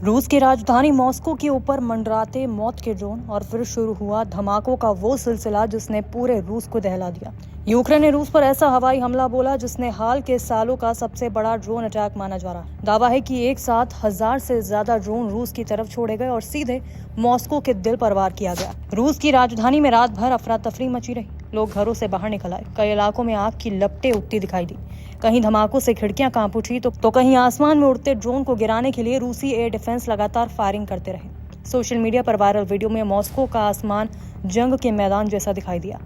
रूस की राजधानी मॉस्को के ऊपर मंडराते मौत के ड्रोन और फिर शुरू हुआ धमाकों का वो सिलसिला जिसने पूरे रूस को दहला दिया। यूक्रेन ने रूस पर ऐसा हवाई हमला बोला जिसने हाल के सालों का सबसे बड़ा ड्रोन अटैक माना जा रहा है। दावा है कि एक साथ 1000 से ज्यादा ड्रोन रूस की तरफ छोड़े गए और सीधे मॉस्को के दिल पर वार किया गया। रूस की राजधानी में रात भर अफरा तफरी मची रही। लोग घरों से बाहर निकल आए। कई इलाकों में आग की लपटें उठती दिखाई दी। कहीं धमाकों से खिड़कियां कांप उठी तो कहीं आसमान में उड़ते ड्रोन को गिराने के लिए रूसी एयर डिफेंस लगातार फायरिंग करते रहे। सोशल मीडिया पर वायरल वीडियो में मॉस्को का आसमान जंग के मैदान जैसा दिखाई दिया।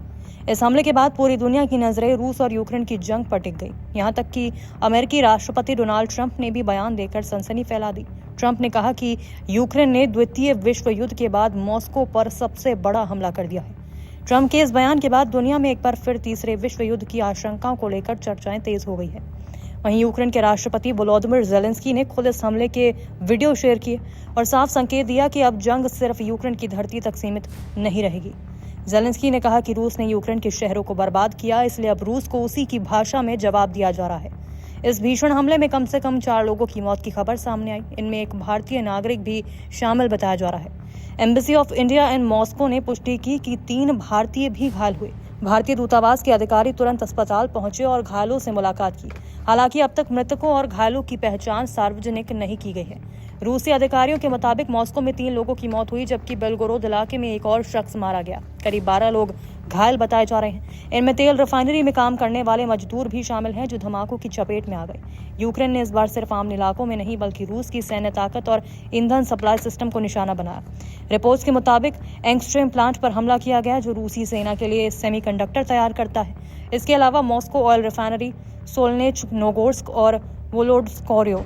इस हमले के बाद पूरी दुनिया की नजरें रूस और यूक्रेन की जंग पर टिक गई। यहाँ तक कि अमेरिकी राष्ट्रपति डोनाल्ड ट्रंप ने भी बयान देकर सनसनी फैला दी। ट्रंप ने कहा कि यूक्रेन ने द्वितीय विश्व युद्ध के बाद मॉस्को पर सबसे बड़ा हमला कर दिया है। ट्रंप के इस बयान के बाद दुनिया में एक बार फिर तीसरे विश्व युद्ध की आशंकाओं को लेकर चर्चाएं तेज हो गई है। वहीं यूक्रेन के राष्ट्रपति वोलोदिमिर ज़ेलेंस्की ने खुद इस हमले के वीडियो शेयर किए और साफ संकेत दिया कि अब जंग सिर्फ यूक्रेन की धरती तक सीमित नहीं रहेगी। ज़ेलेंस्की ने कहा कि रूस ने यूक्रेन के शहरों को बर्बाद किया, इसलिए अब रूस को उसी की भाषा में जवाब दिया जा रहा है। इस भीषण हमले में कम से कम 4 लोगों की मौत की खबर सामने आई। इनमें एक भारतीय नागरिक भी शामिल बताया जा रहा है। Embassy of India in Moscow ने पुष्टि की कि 3 भारतीय भी घायल हुए। भारतीय दूतावास के अधिकारी तुरंत अस्पताल पहुंचे और घायलों से मुलाकात की। हालांकि अब तक मृतकों और घायलों की पहचान सार्वजनिक नहीं की गई है। रूसी अधिकारियों के मुताबिक मॉस्को में 3 लोगों की मौत हुई, जबकि बेलगोरोद इलाके में एक और शख्स मारा गया। करीब 12 लोग घायल बताए जा रहे हैं। इनमें तेल रिफाइनरी में काम करने वाले मजदूर भी शामिल हैं जो धमाकों की चपेट में आ गए। यूक्रेन ने इस बार सिर्फ आम इलाकों में नहीं बल्कि रूस की सैन्य ताकत और ईंधन सप्लाई सिस्टम को निशाना बनाया। रिपोर्ट्स के मुताबिक एंगस्ट्रीम प्लांट पर हमला किया गया जो रूसी सेना के लिए सेमीकंडक्टर तैयार करता है। इसके अलावा मॉस्को ऑयल रिफाइनरी, सोलनेच नोगोर्स्क और वोलोडस्कोरियो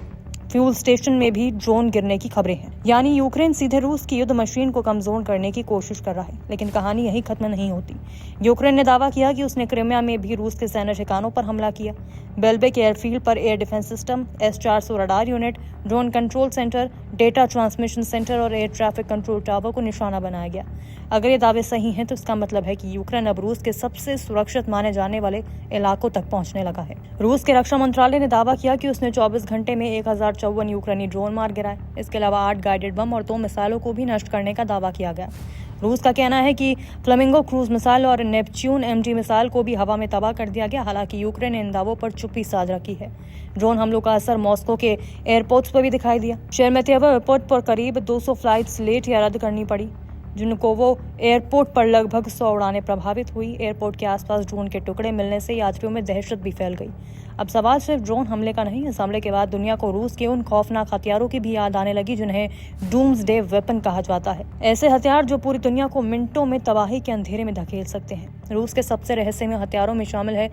फ्यूल स्टेशन में भी ड्रोन गिरने की खबरें हैं। यानी यूक्रेन सीधे रूस की युद्ध मशीन को कमजोर करने की कोशिश कर रहा है। लेकिन कहानी यही खत्म नहीं होती। यूक्रेन ने दावा किया कि उसने क्रीमिया में भी रूस के सैन्य ठिकानों पर हमला किया। बेल्बेक एयरफील्ड पर air defence system, S-400 radar unit, drone control centre, data transmission centre और एयर ट्रैफिक कंट्रोल टावर को निशाना बनाया गया। अगर ये दावे सही हैं तो इसका मतलब है कि यूक्रेन अब रूस के सबसे सुरक्षित माने जाने वाले इलाकों तक पहुंचने लगा है। रूस के रक्षा मंत्रालय ने दावा किया कि उसने 24 घंटे में 1054 यूक्रेनी ड्रोन मार गिराए। इसके अलावा 8 गाइडेड बम और 2 मिसाइलों को भी नष्ट करने का दावा किया गया। रूस का कहना है कि फ्लेमिंगो क्रूज मिसाइल और नेपच्यून MG मिसाइल को भी हवा में तबाह कर दिया गया। हालांकि यूक्रेन ने इन दावों पर चुप्पी साध रखी है। ड्रोन हमलों का असर मॉस्को के एयरपोर्ट्स पर भी दिखाई दिया। शेरमेतेवो एयरपोर्ट पर करीब 200 फ्लाइट्स लेट या रद्द करनी पड़ी। जुनकोवो एयरपोर्ट पर लगभग 100 उड़ानें प्रभावित हुई। एयरपोर्ट के आसपास ड्रोन के टुकड़े मिलने से यात्रियों में दहशत भी फैल गई। अब सवाल सिर्फ ड्रोन हमले का नहीं, इस हमले के बाद दुनिया को रूस के उन खौफनाक हथियारों की भी याद आने लगी जिन्हें डूम्सडे वेपन कहा जाता है। ऐसे हथियार जो पूरी दुनिया को मिनटों में तबाही के अंधेरे में धकेल सकते हैं। रूस के सबसे रहस्यमय हथियारों में शामिल है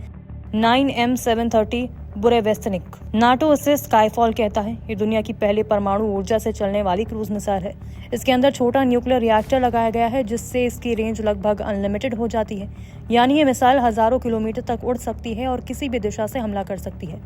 9M730 बुरेवेस्तनिक। नाटो इसे स्काईफॉल कहता है। ये दुनिया की पहली परमाणु ऊर्जा से चलने वाली क्रूज मिसाइल है। इसके अंदर छोटा न्यूक्लियर रिएक्टर लगाया गया है जिससे इसकी रेंज लगभग अनलिमिटेड हो जाती है। यानी ये मिसाइल हजारों किलोमीटर तक उड़ सकती है और किसी भी दिशा से हमला कर सकती है।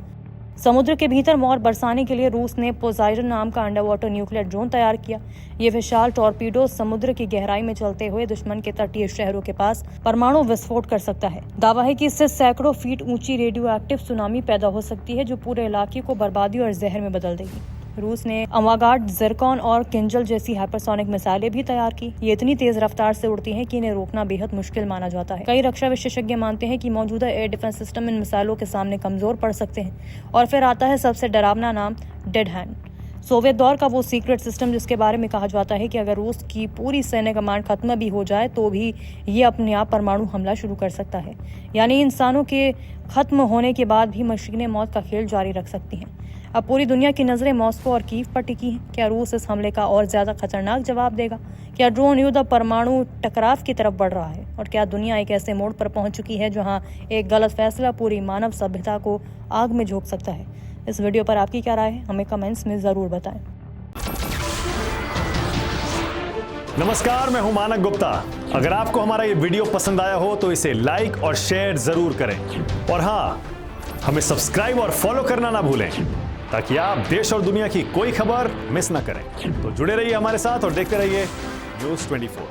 समुद्र के भीतर मोहर बरसाने के लिए रूस ने पोसाइडन नाम का अंडर वाटर न्यूक्लियर ड्रोन तैयार किया। ये विशाल टॉर्पीडो समुद्र की गहराई में चलते हुए दुश्मन के तटीय शहरों के पास परमाणु विस्फोट कर सकता है। दावा है कि इससे सैकड़ों फीट ऊंची रेडियो एक्टिव सुनामी पैदा हो सकती है जो पूरे इलाके को बर्बादी और जहर में बदल देगी। रूस ने अवागार्ड, जिरकॉन और किंजल जैसी हाइपरसोनिक मिसाइलें भी तैयार की। ये इतनी तेज रफ्तार से उड़ती हैं कि इन्हें रोकना बेहद मुश्किल माना जाता है। कई रक्षा विशेषज्ञ मानते हैं कि मौजूदा एयर डिफेंस सिस्टम इन मिसाइलों के सामने कमजोर पड़ सकते हैं। और फिर आता है सबसे डरावना नाम, डेड हैंड। सोवियत दौर का वो सीक्रेट सिस्टम जिसके बारे में कहा जाता है कि अगर रूस की पूरी सैन्य कमांड खत्म भी हो जाए तो भी ये अपने आप परमाणु हमला शुरू कर सकता है। यानी इंसानों के खत्म होने के बाद भी मशीनें मौत का खेल जारी रख सकती हैं। अब पूरी दुनिया की नजरें मॉस्को और कीव पर टिकी हैं। क्या रूस इस हमले का और ज्यादा खतरनाक जवाब देगा? क्या ड्रोन युद्ध अब परमाणु टकराव की तरफ बढ़ रहा है? और क्या दुनिया एक ऐसे मोड़ पर पहुंच चुकी है जहां एक गलत फैसला पूरी मानव सभ्यता को आग में झोंक सकता है? इस वीडियो पर आपकी क्या राय है? हमें कमेंट्स में जरूर बताएं। नमस्कार, मैं हूं मानक गुप्ता। अगर आपको हमारा ये वीडियो पसंद आया हो तो इसे लाइक और शेयर जरूर करें। और हाँ, हमें सब्सक्राइब और फॉलो करना ना भूलें ताकि आप देश और दुनिया की कोई खबर मिस ना करें। तो जुड़े रहिए हमारे साथ और देखते रहिए न्यूज़ 24।